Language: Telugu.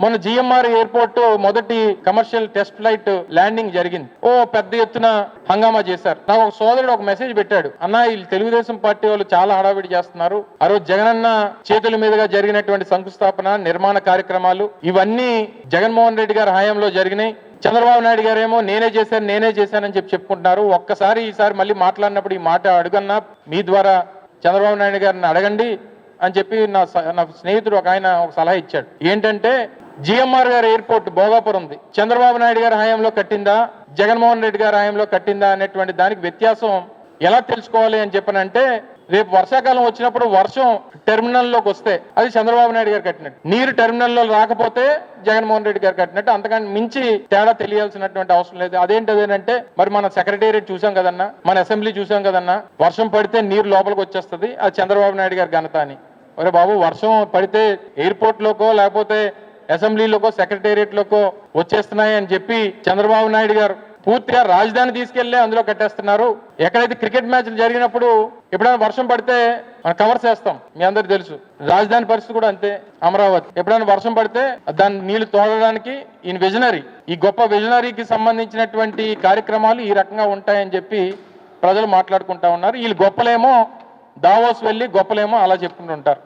మన జిఎంఆర్ ఎయిర్పోర్ట్ మొదటి కమర్షియల్ టెస్ట్ ఫ్లైట్ ల్యాండింగ్ జరిగింది. పెద్ద ఎత్తున హంగామా చేశారు. నాకు ఒక సోదరుడు ఒక మెసేజ్ పెట్టాడు, అన్న వీళ్ళు తెలుగుదేశం పార్టీ వాళ్ళు చాలా హడావిడి చేస్తున్నారు. ఆ రోజు జగనన్న చేతుల మీదుగా జరిగినటువంటి శంకుస్థాపన, నిర్మాణ కార్యక్రమాలు ఇవన్నీ జగన్మోహన్ రెడ్డి గారి హయాంలో జరిగినాయి. చంద్రబాబు నాయుడు గారేమో నేనే చేశానని చెప్పుకుంటున్నారు. ఒక్కసారి ఈసారి మళ్ళీ మాట్లాడినప్పుడు ఈ మాట అడుగన్నా మీ ద్వారా చంద్రబాబు నాయుడు గారిని అడగండి అని చెప్పి నా స్నేహితుడు ఒక ఆయన ఒక సలహా ఇచ్చాడు. ఏంటంటే జిఎంఆర్ గారి ఎయిర్పోర్ట్ భోగాపురం ఉంది, చంద్రబాబు నాయుడు గారి హయాంలో కట్టిందా, జగన్మోహన్ రెడ్డి గారి హయాంలో కట్టిందా అనేటువంటి దానికి వ్యత్యాసం ఎలా తెలుసుకోవాలి అని చెప్పనంటే, రేపు వర్షాకాలం వచ్చినప్పుడు వర్షం టెర్మినల్లోకి వస్తే అది చంద్రబాబు నాయుడు గారు కట్టినట్టు, నీరు టెర్మినల్లో రాకపోతే జగన్మోహన్ రెడ్డి గారు కట్టినట్టు. అంతకని మించి తేడా తెలియాల్సినటువంటి అవసరం లేదు. అదేంటదేనంటే మరి మన సెక్రటేరియట్ చూసాం కదన్నా, మన అసెంబ్లీ చూసాం కదన్నా, వర్షం పడితే నీరు లోపలికి వచ్చేస్తుంది, అది చంద్రబాబు నాయుడు గారి ఘనత అని. ఒరే బాబు, వర్షం పడితే ఎయిర్పోర్ట్ లోకో లేకపోతే అసెంబ్లీలోకో సెక్రటేరియట్ లోకో వచ్చేస్తున్నాయి అని చెప్పి చంద్రబాబు నాయుడు గారు పూర్తిగా రాజధాని తీసుకెళ్లే అందులో కట్టేస్తున్నారు. ఎక్కడైతే క్రికెట్ మ్యాచ్లు జరిగినప్పుడు ఎప్పుడైనా వర్షం పడితే మనం కవర్స్ వేస్తాం, మీ అందరికి తెలుసు. రాజధాని పరిస్థితి కూడా అంతే. అమరావతి ఎప్పుడైనా వర్షం పడితే దాన్ని నీళ్లు తోడడానికి ఈయన విజనరీ, ఈ గొప్ప విజనరీకి సంబంధించినటువంటి కార్యక్రమాలు ఈ రకంగా ఉంటాయని చెప్పి ప్రజలు మాట్లాడుకుంటా ఉన్నారు. వీళ్ళు గొప్పలేమో దావోస్ వెళ్ళి గొప్పలేమో అలా చెప్పుకుంటూ ఉంటారు.